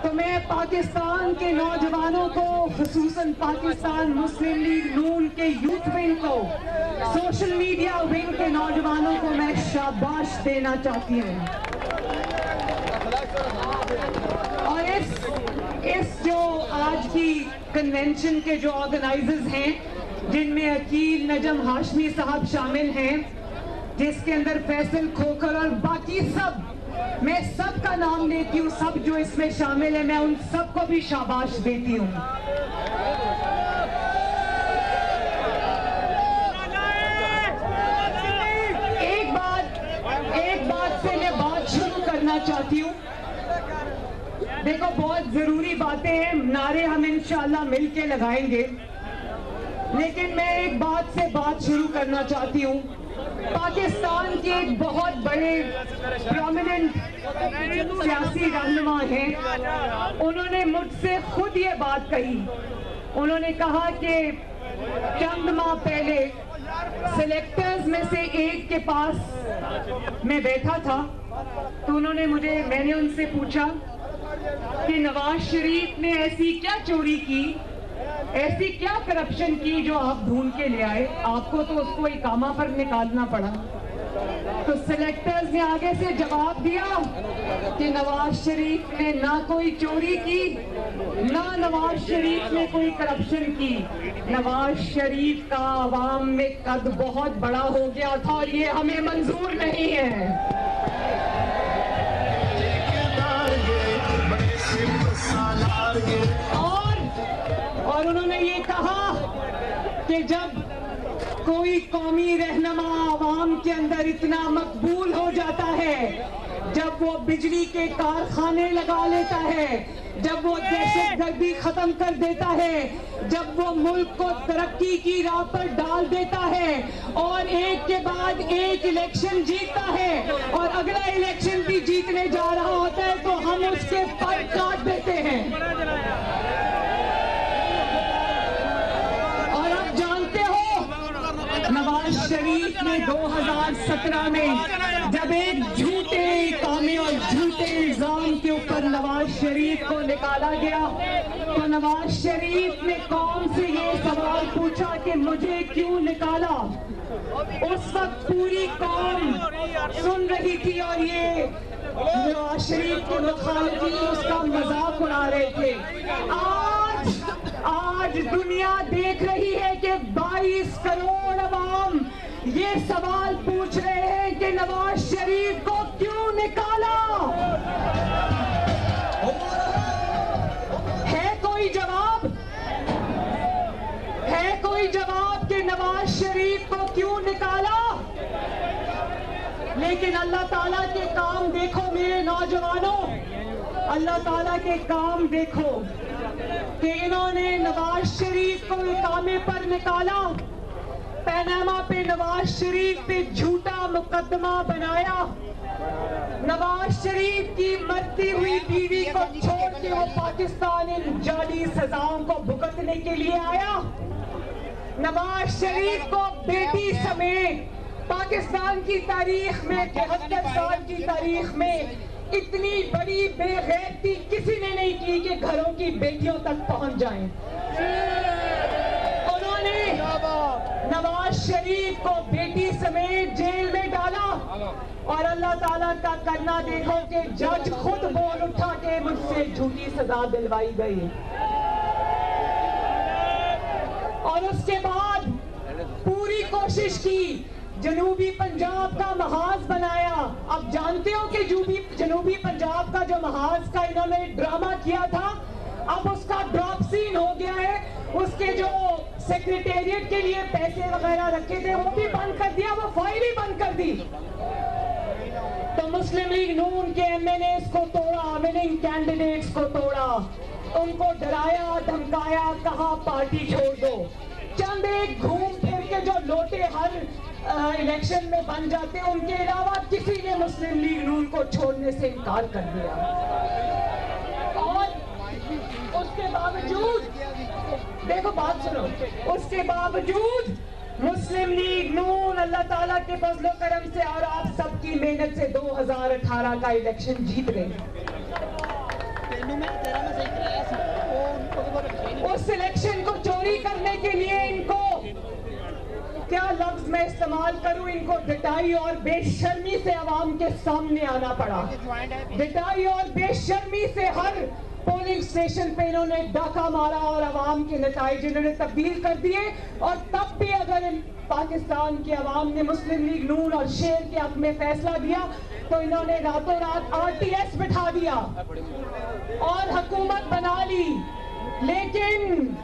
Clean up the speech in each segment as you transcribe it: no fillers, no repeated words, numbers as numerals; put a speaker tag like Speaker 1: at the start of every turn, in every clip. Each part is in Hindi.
Speaker 1: तो मैं पाकिस्तान के नौजवानों को, खुसूसन पाकिस्तान मुस्लिम लीग नून के यूथ विंग को, सोशल मीडिया विंग के नौजवानों को मैं शाबाश देना चाहती हूँ। और इस जो आज की कन्वेंशन के जो ऑर्गेनाइजर्स हैं, जिनमें अकील नजम हाशमी साहब शामिल हैं, जिसके अंदर फैसल खोखर और बाकी सब, मैं सबका नाम लेती हूँ, सब जो इसमें शामिल है, मैं उन सबको भी शाबाश देती हूँ। एक बात से मैं बात शुरू करना चाहती हूँ। देखो, बहुत जरूरी बातें हैं, नारे हम इंशाल्लाह मिलके लगाएंगे, लेकिन मैं एक बात से बात शुरू करना चाहती हूँ। पाकिस्तान के एक बहुत बड़े प्रोमिनेंट सियासी रहनुमा हैं, उन्होंने मुझसे खुद ये बात कही। उन्होंने कहा कि चंद माह पहले सिलेक्टर्स में से एक के पास मैं बैठा था, तो मैंने उनसे पूछा कि नवाज शरीफ ने ऐसी क्या चोरी की, ऐसी क्या करप्शन की जो आप ढूंढ के ले आए, आपको तो उसको इकामा पर निकालना पड़ा। तो सिलेक्टर्स ने आगे से जवाब दिया कि नवाज शरीफ ने ना कोई चोरी की, ना नवाज शरीफ ने कोई करप्शन की। नवाज शरीफ का आवाम में कद बहुत बड़ा हो गया था और ये हमें मंजूर नहीं है। और उन्होंने ये कहा कि जब कोई कौमी रहनुमा आवाम के अंदर इतना मकबूल हो जाता है, जब वो बिजली के कारखाने लगा लेता है, जब वो दहशतगर्दी खत्म कर देता है, जब वो मुल्क को तरक्की की राह पर डाल देता है और एक के बाद एक इलेक्शन जीतता है और अगला इलेक्शन भी जीतने जा रहा होता है, तो हम उसके पर काट देते हैं। और अब जानते हो, नवाज शरीफ ने 2017 में जब एक झूठे इकामे और झूठे इल्जाम के ऊपर नवाज शरीफ को निकाला गया, तो नवाज शरीफ ने कौम से ये सवाल पूछा कि मुझे क्यों निकाला। उस वक्त पूरी कौम सुन रही थी और ये नवाज शरीफ के मुखालिफिन उसका मजाक उड़ा रहे थे। आज दुनिया देख रही है कि 22 करोड़ अवाम ये सवाल पूछ रहे हैं कि नवाज शरीफ को क्यों निकाला। है कोई जवाब? है कोई जवाब कि नवाज शरीफ को क्यों निकाला? लेकिन अल्लाह ताला के काम देखो मेरे नौजवानों, अल्लाह ताला के काम देखो कि इन्होंने नवाज शरीफ को इकामे पर निकाला, पैनामा पे नवाज शरीफ पे झूठा मुकदमा बनाया, नवाज शरीफ की मरती हुई बीवी को छोड़ के वो पाकिस्तान इन जाली सजाओं को भुगतने के लिए आया। नवाज शरीफ को बेटी समेत पाकिस्तान की तारीख में, 72 साल की तारीख में इतनी बड़ी बेगैरती किसी ने नहीं की कि घरों की बेटियों तक पहुंच जाएं। उन्होंने नवाज शरीफ को बेटी समेत जेल में डाला और अल्लाह ताला का करना देखो कि जज खुद बोल उठा के मुझसे झूठी सजा दिलवाई गई। और उसके बाद पूरी कोशिश की, जनूबी पंजाब का महाज बनाया। अब जानते हो कि जनूबी पंजाब का जो महाज का इन्होंने ड्रामा किया था, अब उसका ड्रॉप सीन हो गया है। उसके जो सेक्रेटेरिएट के लिए पैसे वगैरह रखे थे वो भी बंद कर दिया, वो फाइल ही बंद कर दी। तो मुस्लिम लीग नून के एमएनएस को तोड़ा, विनिंग कैंडिडेट्स को तोड़ा, उनको डराया धमकाया, कहा पार्टी छोड़ दो। चंद एक घूम फिर के जो लोटे हर इलेक्शन में बन जाते, उनके अलावा किसी ने मुस्लिम लीग नून को छोड़ने से इनकार कर दिया। और उसके बावजूद, देखो बात सुनो, उसके बावजूद मुस्लिम लीग नून अल्लाह ताला के फजलो करम से और आप सबकी मेहनत से 2018 का इलेक्शन जीत गई। उस इलेक्शन को चोरी करने के लिए इनको, क्या लफ्ज मैं इस्तेमाल करूं, इनको डिटाई और बेशर्मी से आवाम के सामने आना पड़ा। डिटाई और बेशर्मी से हर पोलिंग स्टेशन पे इन्होंने डाका मारा और आवाम के नताइज इन्होंने तब्दील कर दिए। और तब भी अगर पाकिस्तान की आवाम ने मुस्लिम लीग नून और शेर के हक में फैसला दिया तो इन्होंने रातों रात RTS बिठा दिया और हुकूमत बना ली। लेकिन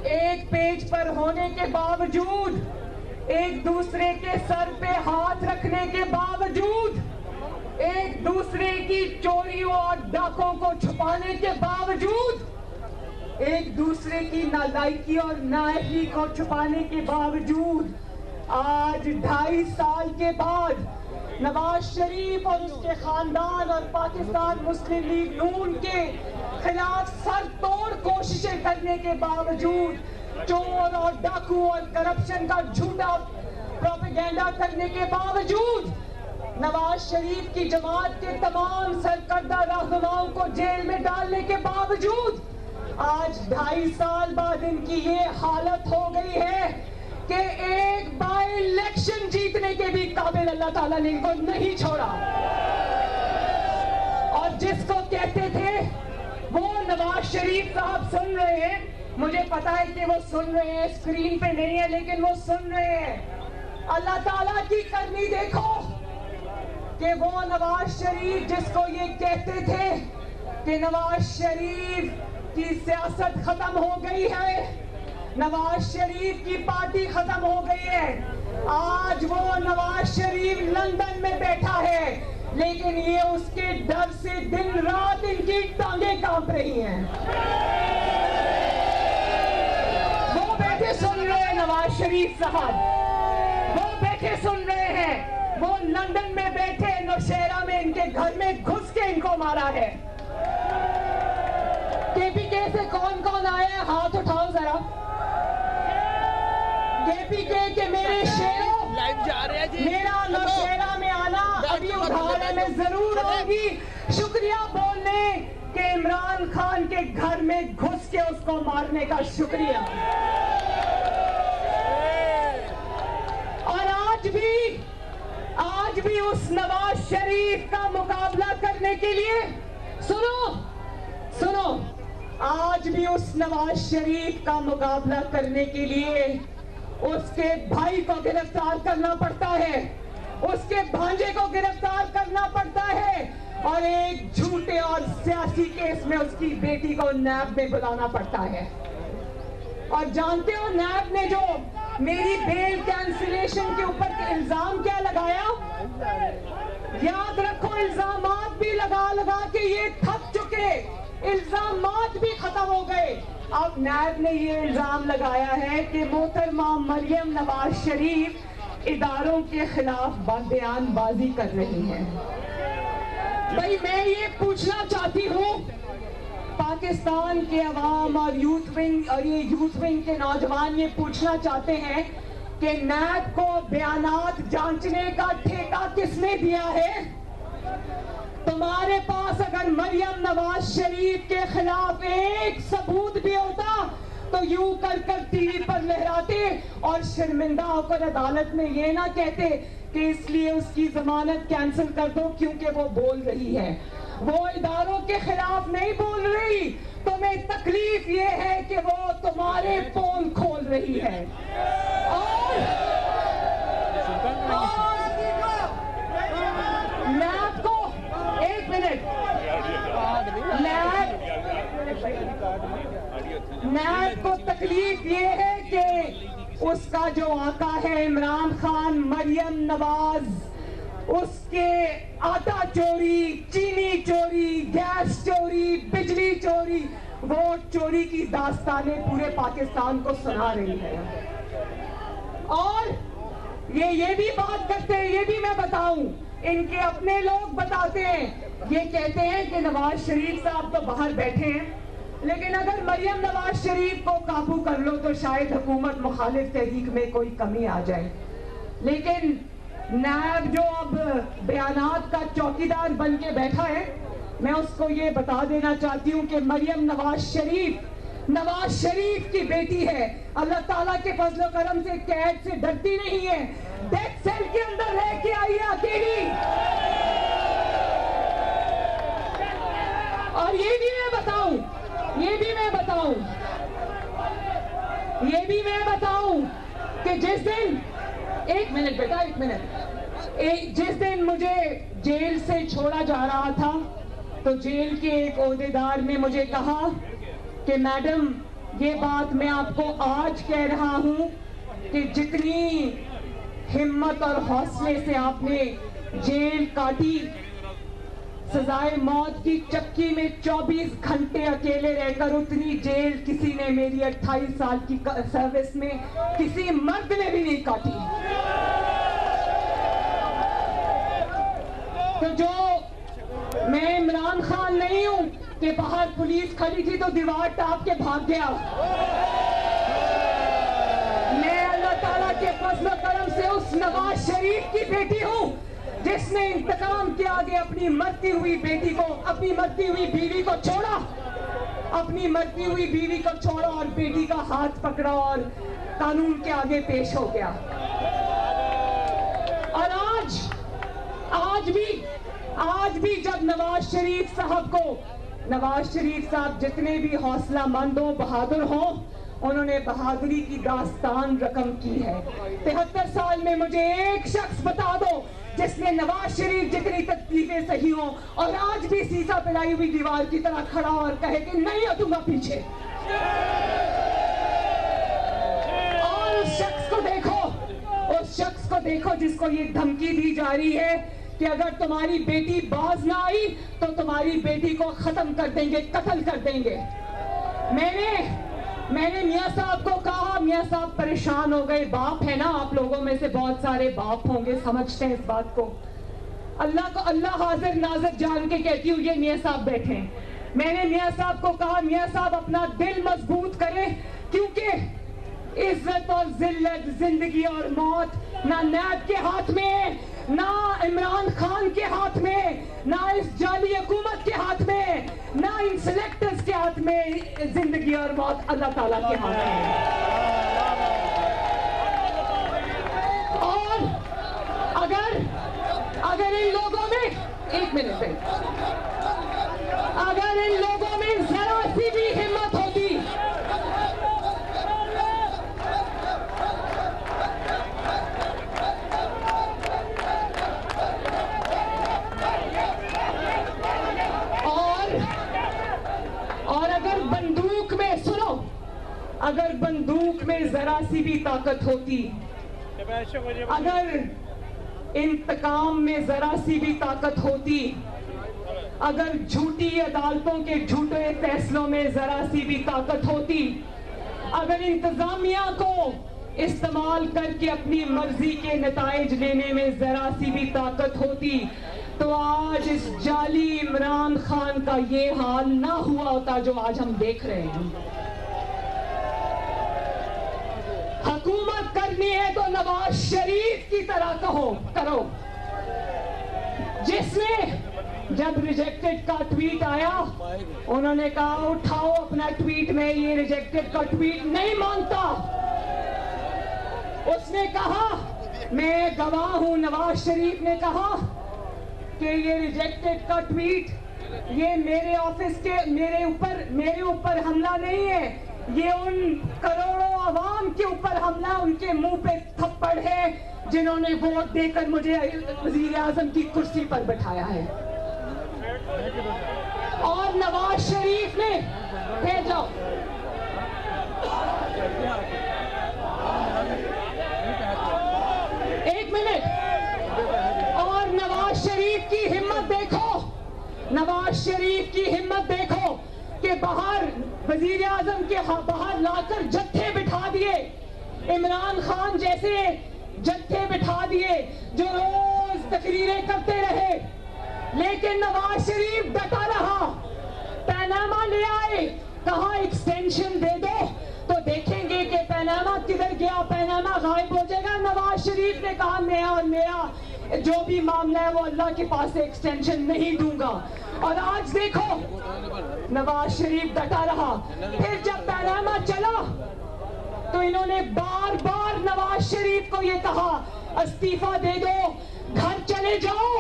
Speaker 1: एक पेज पर होने के बावजूद, एक दूसरे के सर पे हाथ रखने के बावजूद, एक दूसरे की चोरियों और डाकों को छुपाने के बावजूद, एक दूसरे की नालायकी और नाअहली को छुपाने के बावजूद आज 2.5 साल के बाद नवाज शरीफ और उसके खानदान और पाकिस्तान मुस्लिम लीग नून के खिलाफ सर तोड़ कोशिशें करने के बावजूद, चोर और डाकू और करप्शन का झूठा प्रोपेगेंडा करने के बावजूद, नवाज शरीफ की जमात के तमाम सरकर्दा रहनुमाओं को जेल में डालने के बावजूद आज 2.5 साल बाद इनकी ये हालत हो गई है कि एक बाई इलेक्शन जीतने के भी काबिल अल्लाह ताला ने इनको नहीं छोड़ा। और जिसको कहते थे वो नवाज शरीफ साहब सुन रहे हैं, मुझे पता है कि वो सुन रहे हैं, स्क्रीन पे नहीं है लेकिन वो सुन रहे हैं। अल्लाह ताला की करनी देखो कि वो नवाज शरीफ जिसको ये कहते थे कि नवाज शरीफ की सियासत खत्म हो गई है, नवाज शरीफ की पार्टी खत्म हो गई है, आज वो नवाज शरीफ लंदन में बैठा है, लेकिन ये उसके डर से दिन रात इनकी टांगें कांप रही हैं। वो बैठे सुन रहे हैं नवाज शरीफ साहब, वो बैठे सुन रहे हैं, वो लंदन में बैठे नौशहरा में इनके घर में घुस के इनको मारा है। KPK से कौन कौन आया है हाथ उठाओ जरा। KPK के मेरे शेरों,
Speaker 2: लाइव जा रहे हैं जी,
Speaker 1: मेरा नौशहरा में आना अभी उठाने में जरूर होगी। शुक्रिया बोलने के इमरान खान के घर में घुस के उसको मारने का शुक्रिया। और आज भी उस नवाज शरीफ का मुकाबला करने के लिए, सुनो, आज भी उस नवाज शरीफ का मुकाबला करने के लिए उसके भाई को गिरफ्तार करना पड़ता है, उसके भांजे को गिरफ्तार करना पड़ता है और एक झूठे और सियासी केस में उसकी बेटी को नैब में बुलाना पड़ता है। और जानते हो नैब ने जो मेरी बेल कैंसिलेशन के ऊपर इल्जाम क्या लगाया? याद रखो, इल्जामात भी लगा के ये थक चुके, इल्जामात भी खत्म हो गए। अब नैब ने ये इल्जाम लगाया है कि मोहतरमा मरियम नवाज शरीफ इदारों के खिलाफ बयानबाजी कर रही हैं। भाई मैं ये पूछना चाहती हूँ, पाकिस्तान के अवाम और यूथ विंग के नौजवान ये पूछना चाहते हैं कि नैब को बयानात जांचने का ठेका किसने दिया है? तुम्हारे पास अगर मरियम नवाज शरीफ के खिलाफ एक सबूत भी होता तो यूं कर टीवी पर लहराते और शर्मिंदा होकर अदालत में ये ना कहते कि इसलिए उसकी जमानत कैंसिल कर दो क्योंकि वो बोल रही है। वो इदारों के खिलाफ नहीं बोल रही, तुम्हें तकलीफ ये है कि वो तुम्हारे पोल खोल रही है। और नैब को, एक मिनट, नैब को तकलीफ ये है कि उसका जो आका है इमरान खान, मरियम नवाज, उसके आटा चोरी, चीनी चोरी, गैस चोरी, बिजली चोरी, वोट चोरी की दास्तानें पूरे पाकिस्तान को सुना रही है। और ये भी बात करते हैं, ये भी मैं बताऊं, इनके अपने लोग बताते हैं, ये कहते हैं कि नवाज शरीफ साहब तो बाहर बैठे हैं, लेकिन अगर मरियम नवाज शरीफ को काबू कर लो तो शायद हुकूमत मुखालिफ तहरीक में कोई कमी आ जाए। लेकिन नैब जो अब बयानात का चौकीदार बन के बैठा है, मैं उसको ये बता देना चाहती हूँ कि मरियम नवाज शरीफ नवाज शरीफ की बेटी है, अल्लाह ताला के फजलो करम से कैद से डरती नहीं है, डेथ सेल के अंदर रह के आई है अकेली। और ये भी मैं बताऊं कि जिस दिन, एक मिनट बेटा, एक मिनट, जिस दिन मुझे जेल से छोड़ा जा रहा था तो जेल के एक ओहदेदार ने मुझे कहा कि मैडम, ये बात मैं आपको आज कह रहा हूं कि जितनी हिम्मत और हौसले से आपने जेल काटी, सजाए मौत की चक्की में 24 घंटे अकेले रहकर, उतनी जेल किसी ने मेरी 28 साल की सर्विस में किसी मर्द ने भी नहीं काटी। तो जो मैं इमरान खान नहीं हूं कि बाहर पुलिस खड़ी थी तो दीवार टाप के भाग गया। मैं अल्लाह ताला के फजल करम से उस नवाज शरीफ की बेटी हूं जिसने इंतकाम के आगे अपनी मरती हुई बेटी को, अपनी मरती हुई बीवी को छोड़ा, अपनी मरती हुई बीवी को छोड़ा और बेटी का हाथ पकड़ा और कानून के आगे पेश हो गया। और आज भी जब नवाज शरीफ साहब जितने भी हौसला मंद हो, बहादुर हो, उन्होंने बहादुरी की दास्तान रकम की है। 73 साल में मुझे एक शख्स बता दो जिसने नवाज शरीफ जितनी तकलीफें सही हो और आज भी सीसा पिलाई हुई दीवार की तरह खड़ा और कहे कि नहीं हटूंगा पीछे। और उस शख्स को देखो जिसको ये धमकी दी जा रही है कि अगर तुम्हारी बेटी बाज ना आई तो तुम्हारी बेटी को खत्म कर देंगे, कत्ल कर देंगे। मैंने मियां साहब को कहा, मियां साहब परेशान हो गए। बाप है ना, आप लोगों में से बहुत सारे बाप होंगे, समझते हैं इस बात को। अल्लाह हाजिर नाजिर जान के कहती हूँ, ये मियां साहब बैठे हैं। मैंने मियां साहब को कहा, मियां साहब अपना दिल मजबूत करें, क्योंकि इज्जत और जिल्लत, जिंदगी और मौत ना नैब के हाथ में, ना इमरान खान के हाथ में, ना इस जाली हुकूमत के हाथ में, ना इन सिलेक्टर्स के हाथ में। जिंदगी और मौत अल्लाह ताला के हाथ में। और अगर इन लोगों में, एक मिनट, अगर इन लोगों में जरा सी भी हिम्मत होती, अगर बंदूक में जरा सी भी ताकत होती, अगर इंतकाम में जरा सी भी ताकत होती, अगर झूठी अदालतों के झूठे फैसलों में जरा सी भी ताकत होती, अगर इंतजामिया को इस्तेमाल करके अपनी मर्जी के नताइज लेने में जरा सी भी ताकत होती, तो आज इस जाली इमरान खान का ये हाल ना हुआ होता जो आज हम देख रहे हैं। हुकूमत करनी है तो नवाज शरीफ की तरह करो, जिसने जब रिजेक्टेड का ट्वीट आया उन्होंने कहा उठाओ अपना ट्वीट, में ये रिजेक्टेड का ट्वीट नहीं मानता। उसने कहा मैं गवाह हूं, नवाज शरीफ ने कहा कि ये रिजेक्टेड का ट्वीट, ये मेरे ऑफिस के मेरे ऊपर हमला नहीं है, ये उन करोड़ों आवाम के ऊपर हमला, उनके मुंह पे थप्पड़ है जिन्होंने वोट देकर मुझे वजीर आजम की कुर्सी पर बैठाया है। और नवाज शरीफ ने भेजा, एक मिनट, और नवाज शरीफ की हिम्मत देखो, नवाज शरीफ की हिम्मत देखो कि बाहर वजीर आजम के बाहर लाकर जत्थे बिठा दिए, इमरान खान जैसे जत्थे बिठा दिए जो रोज तकरीरें करते रहे, लेकिन नवाज शरीफ डटा रहा। पैनामा ले आए, कहा एक्सटेंशन दे दो, तो देखेंगे कि पैनामा किधर गया, पैनामा गायब हो जाएगा। नवाज शरीफ ने कहा मेरा जो भी मामला है वो अल्लाह के पास से एक्सटेंशन नहीं दूंगा। और आज देखो नवाज शरीफ डटा रहा। फिर जब पैनामा चला तो इन्होंने बार बार नवाज शरीफ को ये कहा इस्तीफा दे दो, घर चले जाओ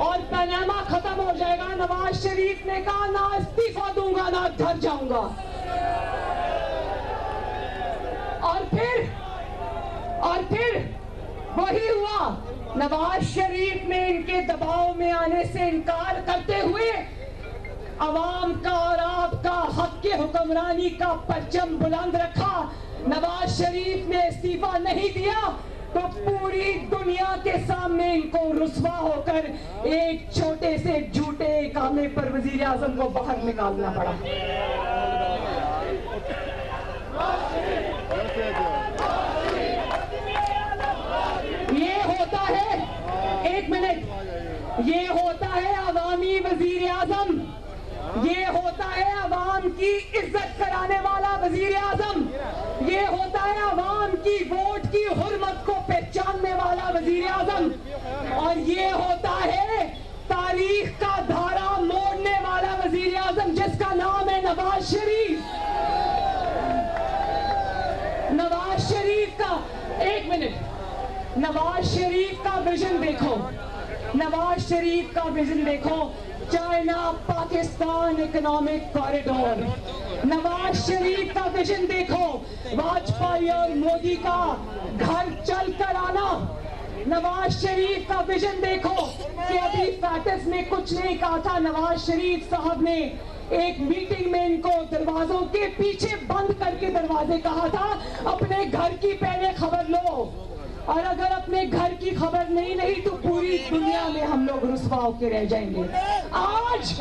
Speaker 1: और पैनामा खत्म हो जाएगा। नवाज शरीफ ने कहा ना इस्तीफा दूंगा ना घर जाऊंगा। और फिर वही हुआ। नवाज शरीफ ने इनके दबाव में आने से इनकार करते हुए अवाम का और आपका हक के हुक्मरानी का परचम बुलंद रखा। नवाज शरीफ ने इस्तीफा नहीं दिया तो पूरी दुनिया के सामने इनको रुस्वा होकर एक छोटे से झूठे कामे पर वजीर आजम को बाहर निकालना पड़ा। ये होता है, एक मिनट, ये होता है अवामी वजीर आजम, ये होता है अवाम की इज्जत कराने वाला वजीर आजम, ये होता है अवाम की वोट की हुर्मत को पहचानने वाला वजीर आजम, और ये होता है तारीख का धारा मोड़ने वाला वजीर आजम जिसका नाम है नवाज शरीफ। नवाज शरीफ का, एक मिनट, नवाज शरीफ का विजन देखो, नवाज शरीफ का विजन देखो, China Pakistan economic corridor. Nawaz Sharif का विजन देखो, वाजपेयी और मोदी का घर चल कर आना। नवाज शरीफ का विजन देखो कि अभी फैटिस में कुछ नहीं कहा था, नवाज शरीफ साहब ने एक मीटिंग में इनको दरवाजों के पीछे बंद करके दरवाजे कहा था अपने घर की पहले खबर लो, और अगर अपने घर की खबर नहीं रही तो पूरी दुनिया में हम लोग रुस्वा होके रह जाएंगे। आज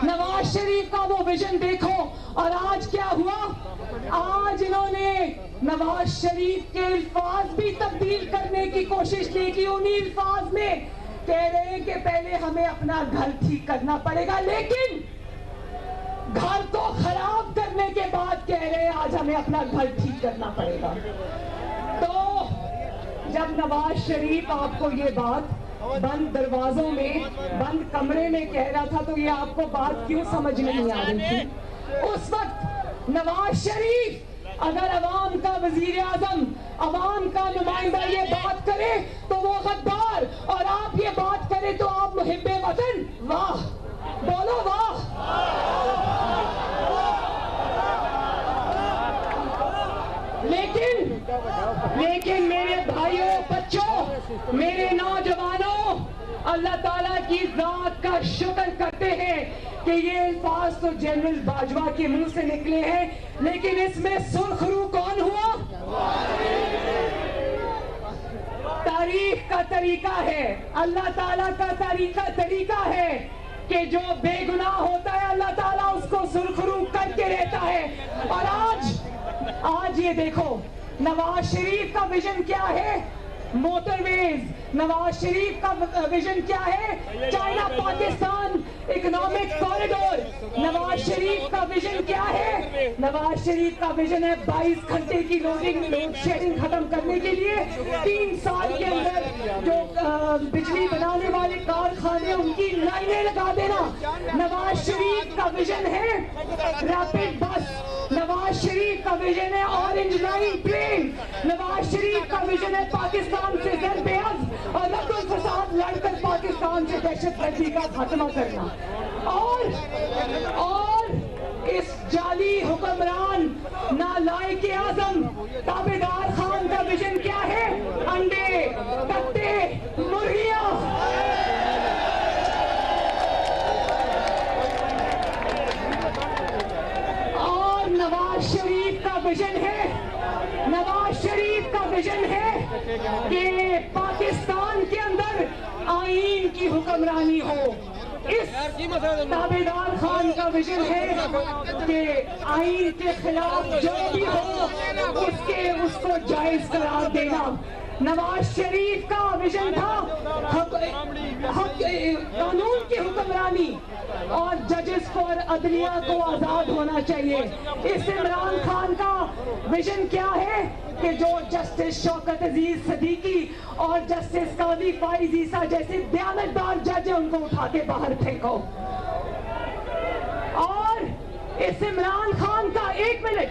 Speaker 1: नवाज शरीफ का वो विजन देखो, और आज क्या हुआ, आज इन्होंने नवाज शरीफ के अल्फाज भी तब्दील करने की कोशिश की कि उन्हीं अल्फाज में कह रहे हैं कि पहले हमें अपना घर ठीक करना पड़ेगा, लेकिन घर तो खराब करने के बाद कह रहे हैं आज हमें अपना घर ठीक करना पड़ेगा। तो जब नवाज शरीफ आपको ये बात बंद दरवाजों में, बंद कमरे में कह रहा था तो ये आपको बात क्यों समझ नहीं आ रही थी? उस वक्त नवाज शरीफ अगर अवाम का वजीर आजम, अवाम का नुमाइंदा ये बात करे तो वो गद्दार, और आप ये बात करें तो आप मुहिब्बे वतन। वाह, बोलो वाह। लेकिन मेरे भाइयों, बच्चों, मेरे नौजवानों, अल्लाह ताला की जात का शुक्र करते हैं कि ये अल्फाज तो जनरल बाजवा के मुंह से निकले हैं, लेकिन इसमें सुरखरू कौन हुआ? तारीख का तरीका है, अल्लाह ताला का तरीका है कि जो बेगुनाह होता है अल्लाह ताला उसको सुरखरू करके रहता है। और आज ये देखो, नवाज शरीफ का विजन क्या है? मोटरवेज। नवाज शरीफ का विजन क्या है? China Pakistan economic corridor. Nawaz Sharif का विजन क्या है? नवाज शरीफ का विजन है 22 घंटे की लोड शेडिंग खत्म करने के लिए 3 साल के अंदर जो बिजली बनाने वाले कारखाने उनकी लाइनें लगा देना। नवाज शरीफ का विजन है रैपिड बस। नवाज शरीफ का विजन है orange line train. Nawaz Sharif का विजन है पाकिस्तान से जरबेअज़ और लड़कों के साथ लड़कर पाकिस्तान से दहशतगर्दी का खात्मा करना। और इस जाली हुक्मरान नालायक आजम ताबेदार खान का विजन क्या है? अंडे, कट्टे, मुर्गियां। और नवाज शरीफ का विजन है कि पाकिस्तान के अंदर आईन की हुक्मरानी हो। इस ताबेदार खान का विजन है कि आईन के खिलाफ जो भी हो उसको जायज करार देना। नवाज शरीफ का विजन था कानून की हुक्मरानी और जजेस को और अदलिया को आजाद होना चाहिए। इस इमरान खान का विजन क्या है कि जो जस्टिस शौकत अजीज सदीकी और जस्टिस काजी फाइज ईसा जैसे दयानतदार जज है उनको उठा के बाहर फेंको। और इमरान खान का, एक मिनट,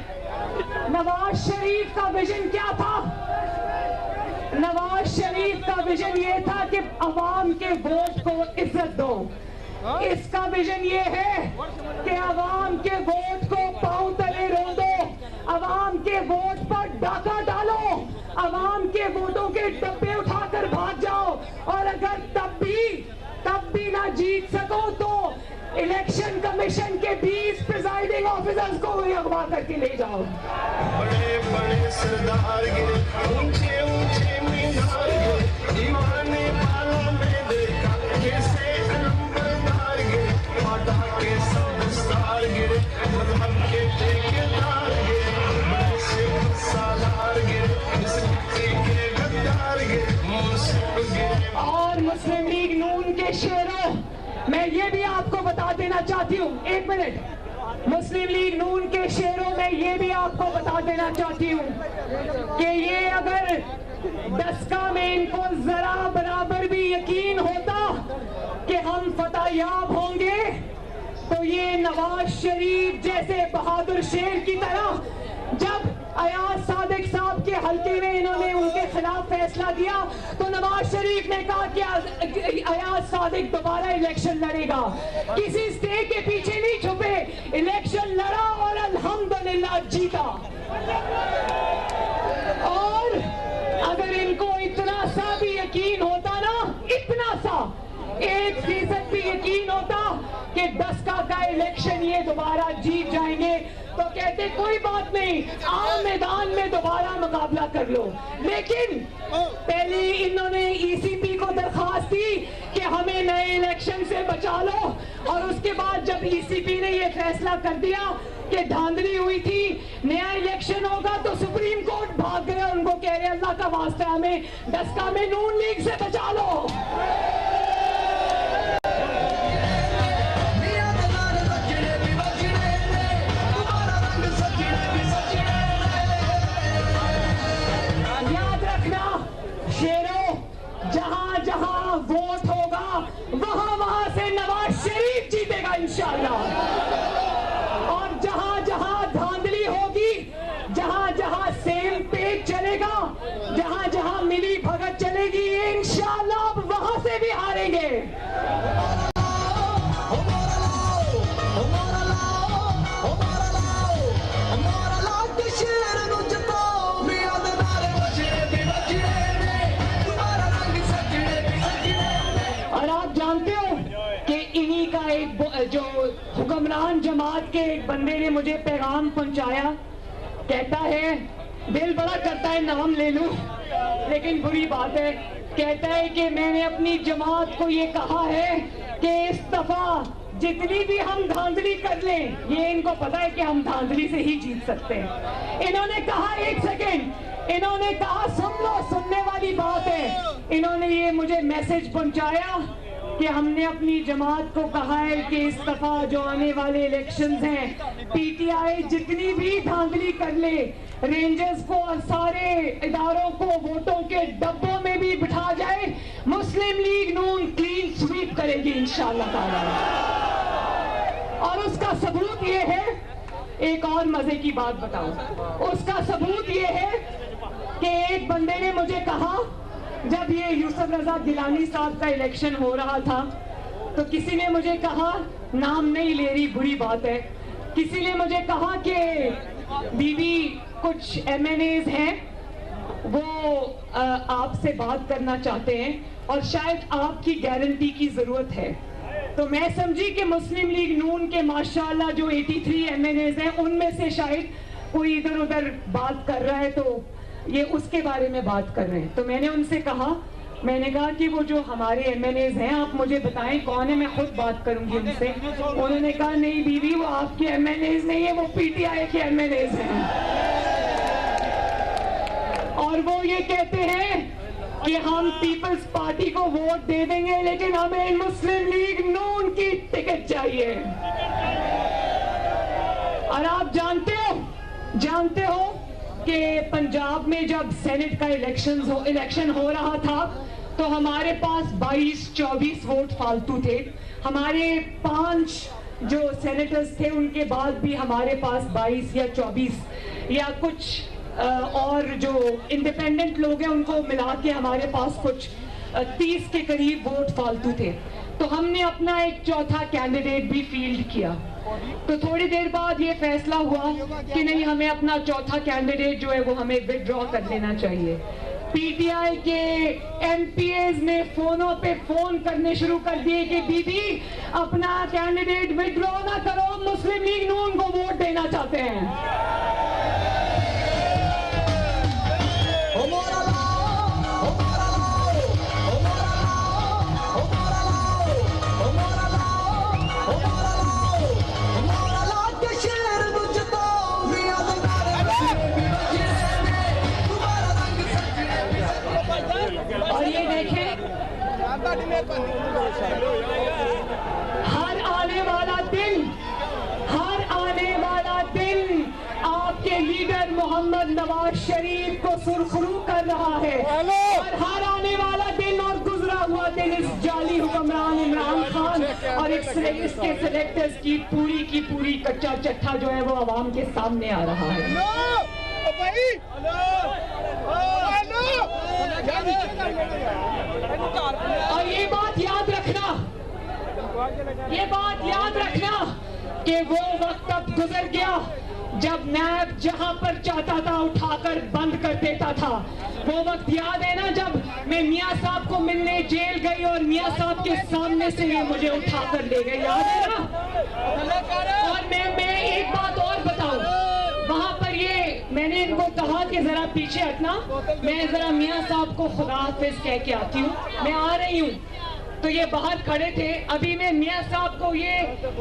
Speaker 1: नवाज शरीफ का विजन क्या था? नवाज शरीफ का विजन ये था कि अवाम के वोट को इज्जत दो। इसका विजन ये है कि अवाम के वोट को पांव तले रोंदो, अवाम के वोट पर डाका डालो, अवाम के वोटों के डब्बे उठाकर भाग जाओ, और अगर तब भी ना जीत सको तो इलेक्शन कमीशन के 20 प्रिजाइडिंग ऑफिसर्स को वही अगवा करके ले जाओ।
Speaker 2: बड़े बड़े सरदार गिरे, ऊंचे ऊंचे मीनार गिरे, दीवाने पाला में देखा कैसे अलंबरदार गिरे, माता के सब स्टार गिरे, मजहब के ठेकेदार गिरे, बड़े से सालार गिरे, मिस्त्री के गद्दार गिरे, मुंसिफ गिरे।
Speaker 1: और मुस्लिम लीग नून के शेरों, मैं ये भी आपको बता देना चाहती हूँ, एक मिनट, मुस्लिम लीग नून के शेरों में ये भी आपको बता देना चाहती हूँ कि ये अगर दस्का में इनको जरा बराबर भी यकीन होता कि हम फतहयाब होंगे, तो ये नवाज शरीफ जैसे बहादुर शेर की तरह, जब अयाज सादिक साहब के हल्के में इन्होंने उनके खिलाफ फैसला दिया तो नवाज शरीफ ने कहा कि अयाज सादिक दोबारा इलेक्शन लड़ेगा, किसी स्टे के पीछे नहीं छुपे, इलेक्शन लड़ा और अल्हम्दुलिल्लाह जीता। और अगर इनको इतना सा भी यकीन होता ना, इतना सा 1% भी यकीन होता कि दस्का का इलेक्शन ये दोबारा जीत जाएंगे, तो कहते कोई बात नहीं, आओ मैदान में दोबारा मुकाबला कर लो। लेकिन पहले इन्होंने ईसीपी को दरखास्त दी कि हमें नए इलेक्शन से बचा लो, और उसके बाद जब ईसीपी ने ये फैसला कर दिया कि धांधली हुई थी, नया इलेक्शन होगा, तो सुप्रीम कोर्ट भाग गए, उनको कह रहे अल्लाह का वास्ता हमें दस्का में नून लीग से बचा लो। जहां जहां वोट होगा वहां वहां से नवाज शरीफ जीतेगा इंशाअल्लाह, और जहां जहां धांधली होगी, जहां जहां सेम पेज चलेगा, जहां जहां मिली भगत चलेगी, इंशाअल्लाह वहां से भी हारेंगे। जो हुक्मरान जमात के एक बंदे ने मुझे पैगाम पहुंचाया, कहता है दिल बड़ा करता है नाम ले लूं, लेकिन बुरी बात है, कहता है कि मैंने अपनी जमात को ये कहा है कि इस दफा जितनी भी हम धांधली कर लें, ये इनको पता है कि हम धांधली से ही जीत सकते हैं। इन्होंने कहा, एक सेकेंड, इन्होंने कहा सुन लो, सुनने वाली बात है, इन्होंने ये मुझे मैसेज पहुंचाया कि हमने अपनी जमात को कहा है कि इस दफा जो आने वाले इलेक्शंस हैं, पीटीआई जितनी भी धांधली कर ले, रेंजर्स को और सारे इदारों को वोटों के डब्बों में भी बिठा जाए, मुस्लिम लीग नून क्लीन स्वीप करेगी इंशाअल्लाह ताला। और उसका सबूत ये है, एक और मजे की बात बताऊं, उसका सबूत ये है कि एक बंदे ने मुझे कहा, जब ये यूसुफ रजा गिलानी साहब का इलेक्शन हो रहा था, तो किसी ने मुझे कहा, नाम नहीं ले रही बुरी बात है, किसी ने मुझे कहा कि बीबी कुछ एमएनएज हैं वो आपसे बात करना चाहते हैं और शायद आपकी गारंटी की जरूरत है। तो मैं समझी कि मुस्लिम लीग नून के माशाल्लाह जो 83 एमएनएज हैं, उनमें से शायद कोई इधर उधर बात कर रहा है, तो ये उसके बारे में बात कर रहे हैं। तो मैंने उनसे कहा, मैंने कहा कि वो जो हमारे एमएनएज हैं, आप मुझे बताएं कौन है, मैं खुद बात करूंगी उनसे। उन्होंने कहा नहीं बीवी, वो आपके एमएनएज नहीं है, वो पीटीआई के एमएनएज हैं, और वो ये कहते हैं कि हम पीपल्स पार्टी को वोट दे देंगे, लेकिन हमें मुस्लिम लीग नून की टिकट चाहिए। और आप जानते हो कि पंजाब में जब सेनेट का इलेक्शन हो रहा था, तो हमारे पास 22-24 वोट फालतू थे। हमारे 5 जो सेनेटर्स थे उनके बाद भी हमारे पास 22 या 24 या कुछ और जो इंडिपेंडेंट लोग हैं उनको मिला के हमारे पास कुछ 30 के करीब वोट फालतू थे। तो हमने अपना एक चौथा कैंडिडेट भी फील्ड किया। तो थोड़ी देर बाद ये फैसला हुआ कि नहीं, हमें अपना चौथा कैंडिडेट जो है वो हमें विड्रॉ कर लेना चाहिए। पीटीआई के एमपीएस ने फोनों पे फोन करने शुरू कर दिए कि दीदी अपना कैंडिडेट विड्रॉ ना करो, मुस्लिम लीग नून को वोट देना चाहते हैं। और ये देखें, हर आने वाला दिन आपके लीडर मोहम्मद नवाज शरीफ को सुरखरू कर रहा है। और हर आने वाला दिन और गुजरा हुआ दिन इस जाली हुक्मरान इमरान खान और इसके सिलेक्टर्स की पूरी कच्चा चट्ठा जो है वो आवाम के सामने आ रहा है। और ये बात याद रखना कि वो वक्त अब गुजर गया जब नैब जहां पर चाहता था उठाकर बंद कर देता था। वो वक्त याद है ना, जब मैं मियां साहब को मिलने जेल गई और मियां साहब के सामने से ये मुझे उठाकर ले गए, याद है ना। और मैं एक बात और बताऊं, वहां पर ये मैंने इनको कहा कि जरा पीछे हटना, मैं जरा मियां साहब को खुदा हाफिज कह के आती हूँ, मैं आ रही हूँ। तो ये बाहर खड़े थे, अभी मैं मियां साहब को ये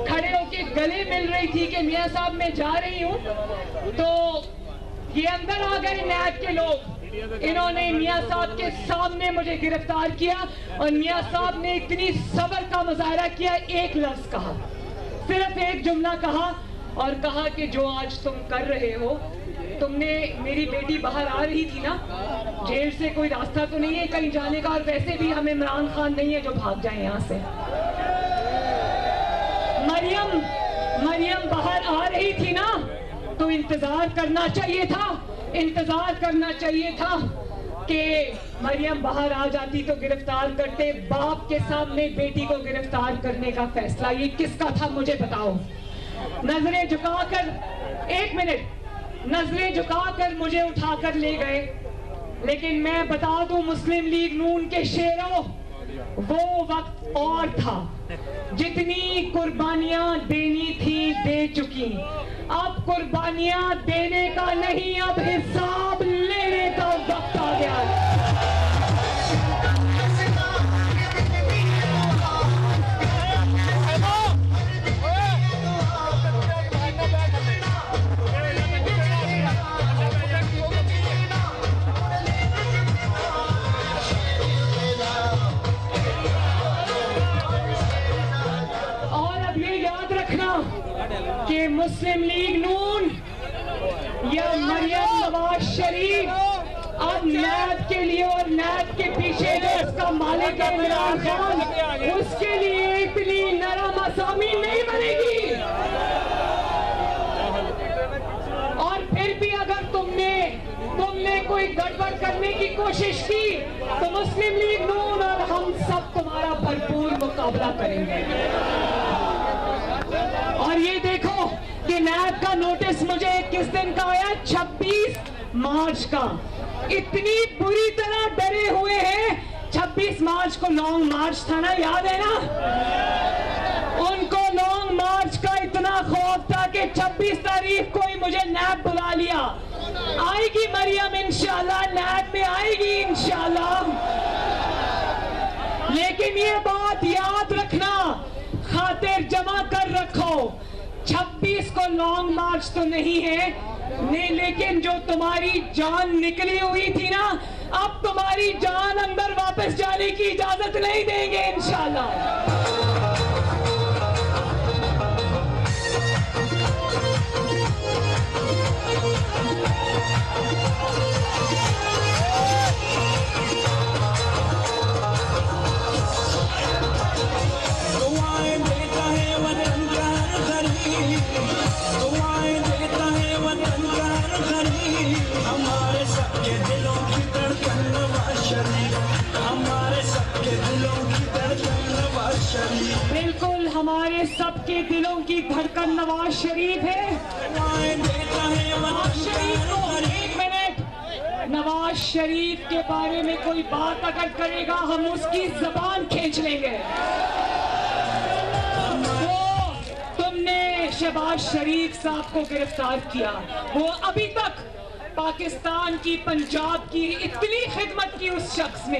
Speaker 1: खड़े होके गले मिल रही थी कि मियां साहब मैं जा रही हूँ, तो ये अंदर आ गए नैब के लोग। इन्होंने मियां साहब के सामने मुझे गिरफ्तार किया और मियां साहब ने इतनी सब्र का मुजाहरा किया, एक लफ्ज कहा, सिर्फ एक जुमला कहा और कहा कि जो आज तुम कर रहे हो, तुमने, मेरी बेटी बाहर आ रही थी ना, जेल से कोई रास्ता तो नहीं है कहीं जाने का, और वैसे भी हमें इमरान खान नहीं है जो भाग जाए यहाँ से। मरियम बाहर आ रही थी ना, तो इंतजार करना चाहिए था कि मरियम बाहर आ जाती तो गिरफ्तार करते। बाप के सामने बेटी को गिरफ्तार करने का फैसला ये किसका था, मुझे बताओ। नजरें झुकाकर, एक मिनट, नजरें झुकाकर मुझे उठाकर ले गए। लेकिन मैं बता दूं मुस्लिम लीग नून के शेरों, वो वक्त और था, जितनी कुर्बानियां देनी थी दे चुकी, अब कुर्बानियां देने का नहीं, अब हिसाब लेने का वक्त आ गया है। कि मुस्लिम लीग नून या मरियम नवाज शरीफ अब नैब के लिए और नैब के पीछे जो उसका मालिक है इमरान खान, उसके लिए इतनी नरम असामी नहीं बनेगी। और फिर भी अगर तुमने कोई गड़बड़ करने की कोशिश की तो मुस्लिम लीग नून और हम सब तुम्हारा भरपूर मुकाबला करेंगे। और ये देखो कि नैब का नोटिस मुझे किस दिन का आया, 26 मार्च का। इतनी बुरी तरह डरे हुए हैं। 26 मार्च को लॉन्ग मार्च था ना, याद है ना? उनको लॉन्ग मार्च का इतना खौफ था कि 26 तारीख को ही मुझे नैब बुला लिया। आएगी मरियम इंशाल्लाह, नैब में आएगी इंशाल्लाह। लेकिन ये बात याद रखना, खातिर जमा कर रखो, 26 को लॉन्ग मार्च तो नहीं है, नहीं, लेकिन जो तुम्हारी जान निकली हुई थी ना, अब तुम्हारी जान अंदर वापस जाने की इजाजत नहीं देंगे इंशाल्लाह। बिल्कुल हमारे सबके दिलों की धड़कन नवाज शरीफ है। नवाज शरीफ को एक मिनट, नवाज शरीफ के बारे में कोई बात अगर करेगा हम उसकी जबान खींच लेंगे। वो तुमने शहबाज शरीफ साहब को गिरफ्तार किया, वो अभी तक पाकिस्तान की, पंजाब की इतनी खिदमत की उस शख्स ने,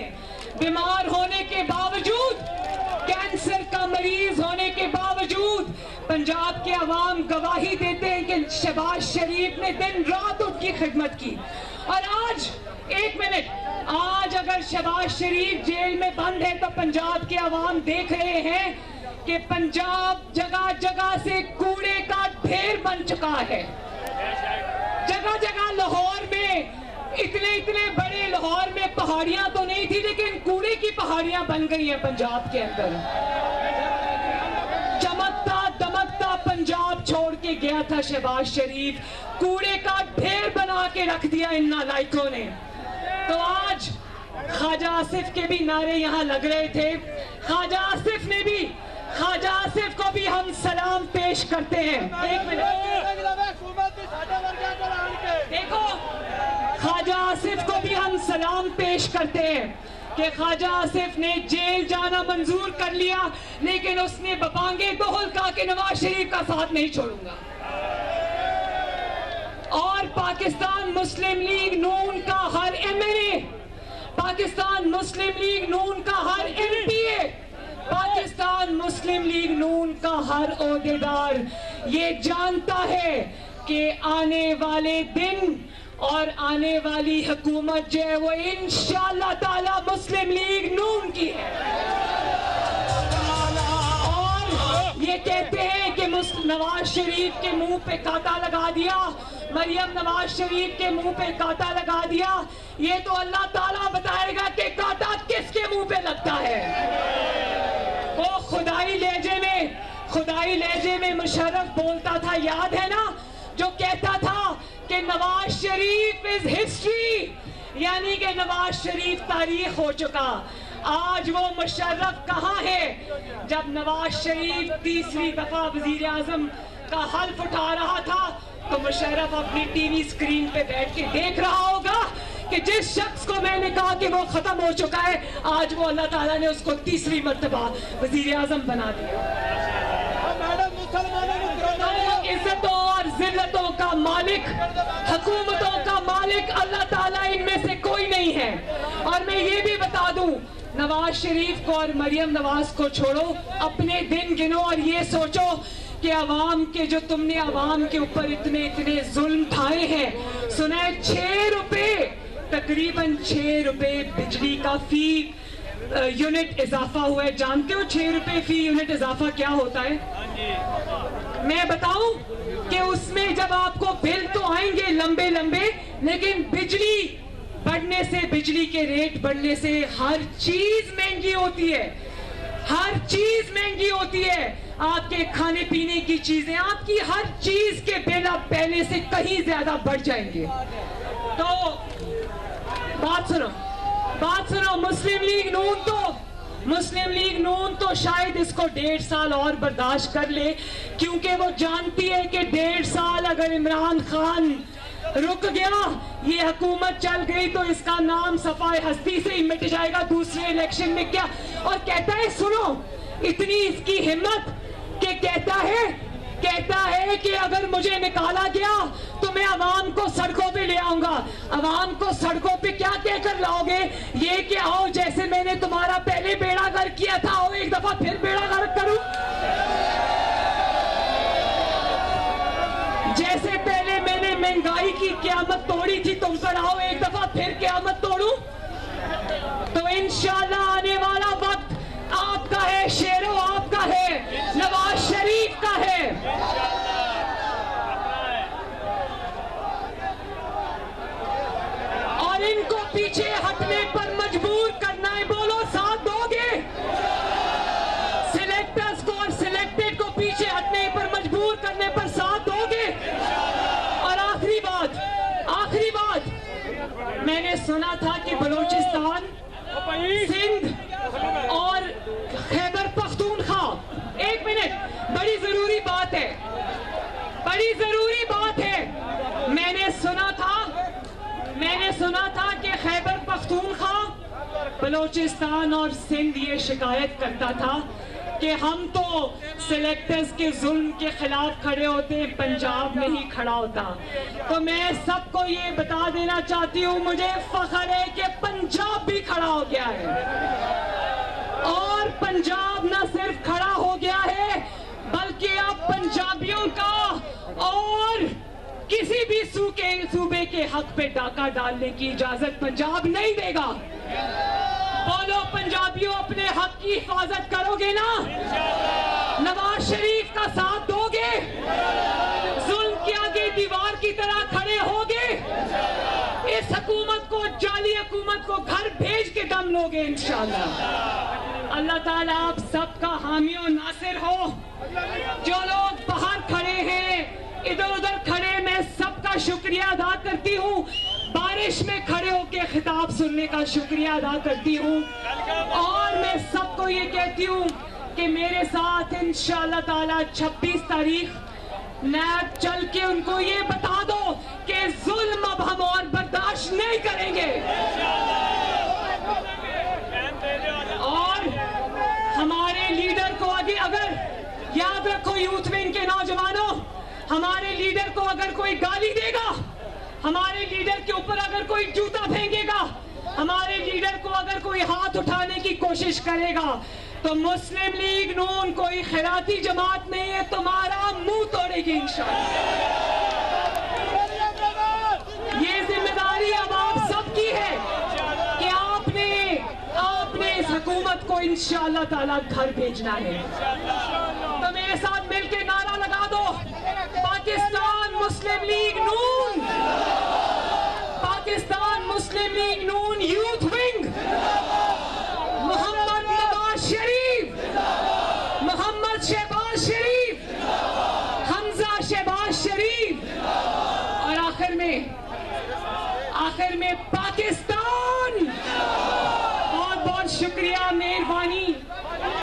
Speaker 1: बीमार होने के बावजूद, कैंसर का मरीज होने के बावजूद पंजाब के अवाम गवाही देते हैं कि शहबाज शरीफ ने दिन रात उनकी खिदमत की। और आज एक मिनट, आज अगर शहबाज शरीफ जेल में बंद है तो पंजाब के अवाम देख रहे हैं कि पंजाब जगह जगह से कूड़े का ढेर बन चुका है। जगह जगह लाहौर में, इतने बड़े लाहौर में पहाड़ियां तो नहीं थी लेकिन कूड़े की पहाड़ियां बन गई हैं पंजाब के अंदर। चमकता दमकता पंजाब छोड़ के गया था शहबाज शरीफ, कूड़े का ढेर बना के रख दिया इन नालायकों ने। तो आज ख्वाजा आसिफ के भी नारे यहाँ लग रहे थे। ख्वाजा आसिफ को भी हम सलाम पेश करते हैं। एक मिनट देखो, ख्वाजा आसिफ को भी हम सलाम पेश करते हैं कि ख्वाजा आसिफ ने जेल जाना मंजूर कर लिया, लेकिन उसने बपांगे दोहल कहा कि नवाज शरीफ का साथ नहीं छोड़ूंगा। और पाकिस्तान मुस्लिम लीग नून का हर एमएनए, पाकिस्तान मुस्लिम लीग नून का हर एमपीए, पाकिस्तान मुस्लिम लीग नून का हर ओहदेदार ये जानता है कि आने वाले दिन और आने वाली हुकूमत जो है वो इंशाअल्लाह ताला मुस्लिम लीग नून की है। और ये कहते हैं कि नवाज शरीफ के मुंह पे कांटा लगा दिया, मरियम नवाज शरीफ के मुंह पे कांटा लगा दिया। ये तो अल्लाह ताला बताएगा कि कांटा किसके मुंह पे लगता है। वो खुदाई लहजे में मुशर्रफ बोलता था, याद है ना, जो कहता था कि नवाज शरीफ इज हिस्ट्री, यानी कि नवाज शरीफ तारीख हो चुका। आज वो मुशर्रफ कहाँ है? जब नवाज शरीफ तीसरी दफा वजीर आजम का हल्फ उठा रहा था तो मुशर्रफ अपनी टीवी स्क्रीन पे बैठ के देख रहा होगा कि जिस शख्स को मैंने कहा कि वो खत्म हो चुका है, आज वो अल्लाह ताला ने उसको तीसरी मर्तबा वजीर आजम बना दिया। इज्जतों और जिल्लतों का मालिक, हुकूमतों का मालिक अल्लाह ताला इनमें से कोई नहीं है। और मैं ये भी बता दूं, नवाज शरीफ को और मरियम नवाज को छोड़ो, अपने दिन गिनो और ये सोचो कि अवाम के, जो तुमने अवाम के ऊपर इतने जुल्म ढाए हैं। सुना है 6 रुपए, तकरीबन 6 रुपए बिजली का फी यूनिट इजाफा हुआ है। जानते हो 6 रुपए फी यूनिट इजाफा क्या होता है? मैं बताऊं कि उसमें जब आपको बिल तो आएंगे लंबे लंबे, लेकिन बिजली बढ़ने से, बिजली के रेट बढ़ने से हर चीज महंगी होती है, हर चीज महंगी होती है। आपके खाने पीने की चीजें, आपकी हर चीज के बिल अब पहले से कहीं ज्यादा बढ़ जाएंगे। तो बात सुनो, मुस्लिम लीग नून तो शायद इसको 1.5 साल और बर्दाश्त कर ले, क्योंकि वो जानती है कि 1.5 साल अगर इमरान खान रुक गया, ये हुकूमत चल गई तो इसका नाम सफाए हस्ती से ही मिट जाएगा दूसरे इलेक्शन में। क्या और कहता है, सुनो, इतनी इसकी हिम्मत कि कहता है कि अगर मुझे निकाला गया तो मैं अवाम को सड़कों पे ले आऊंगा। अवाम को सड़कों पे क्या कहकर लाओगे? ये कि आओ जैसे मैंने तुम्हारा पहले बेड़ा गर्क किया था, आओ एक दफा फिर बेड़ा गर्क करूं, जैसे पहले मैंने महंगाई की क़यामत तोड़ी थी, तुम पर आओ एक दफा फिर क़यामत तोड़ूं। तो इंशाअल्लाह आने वाला वक्त आपका है, शेरो आपका है, नवाज शरीफ का है। और इनको पीछे हटने पर मजबूर करना है, बोलो साथ दोगे? सिलेक्टर्स को और सिलेक्टेड को पीछे हटने पर मजबूर करने पर साथ दोगे? और आखिरी बात, मैंने सुना था कि बलूचिस्तान, सिंध और खैबर पख्तूनख्वा बड़ी जरूरी बात है। मैंने सुना था कि खैबर पख्तूनख्वा, बलोचिस्तान और सिंध ये शिकायत करता था कि हम तो सिलेक्टर्स के जुल्म के खिलाफ खड़े होते, पंजाब नहीं खड़ा होता। तो मैं सबको ये बता देना चाहती हूँ, मुझे फख्र है कि पंजाब भी खड़ा हो गया है। और पंजाब न सिर्फ खड़ा हो गया है, बल्कि अब पंजाबियों का और किसी भी सूबे के हक पे डाका डालने की इजाजत पंजाब नहीं देगा। बोलो पंजाबियों, अपने हक की हिफाजत करोगे ना? नवाज शरीफ का साथ दोगे? जुल्म के आगे दीवार की तरह खड़े होगे? इस हुकूमत को, जाली हुकूमत को घर भेज के दम लोगे इंशाअल्लाह। अल्लाह ताला आप सबका हामी और नासिर हो। जो लोग बाहर खड़े हैं, इधर उधर खड़े, मैं सबका शुक्रिया अदा करती हूँ। बारिश में खड़े होके खिताब सुनने का शुक्रिया अदा करती हूँ। और मैं सबको ये कहती हूँ कि मेरे साथ इंशाअल्लाह ताला 26 तारीख नैब चल के उनको ये बता दो कि जुल्म अब हम और बर्दाश्त नहीं करेंगे। और हमारे लीडर को आगे, अगर याद रखो यूथ विंग के नौजवानों, हमारे लीडर को अगर कोई गाली देगा, हमारे लीडर के ऊपर अगर कोई जूता फेंकेगा, हमारे लीडर को अगर कोई हाथ उठाने की कोशिश करेगा, तो मुस्लिम लीग नून कोई खैराती जमात नहीं है, तुम्हारा मुंह तोड़ेगी इंशाअल्लाह। ये जिम्मेदारी अब आप सबकी है कि आपने इस हुकूमत को इंशाअल्लाह ताला घर भेजना है। तो मेरे साथ मिलके नारा लगा दो, पाकिस्तान मुस्लिम लीग नून, पाकिस्तान मुस्लिम लीग नून यूथ विंग, मोहम्मद नवाज शरीफ, मोहम्मद शहबाज शरीफ, हमजा शहबाज शरीफ। और आखिर में पाकिस्तान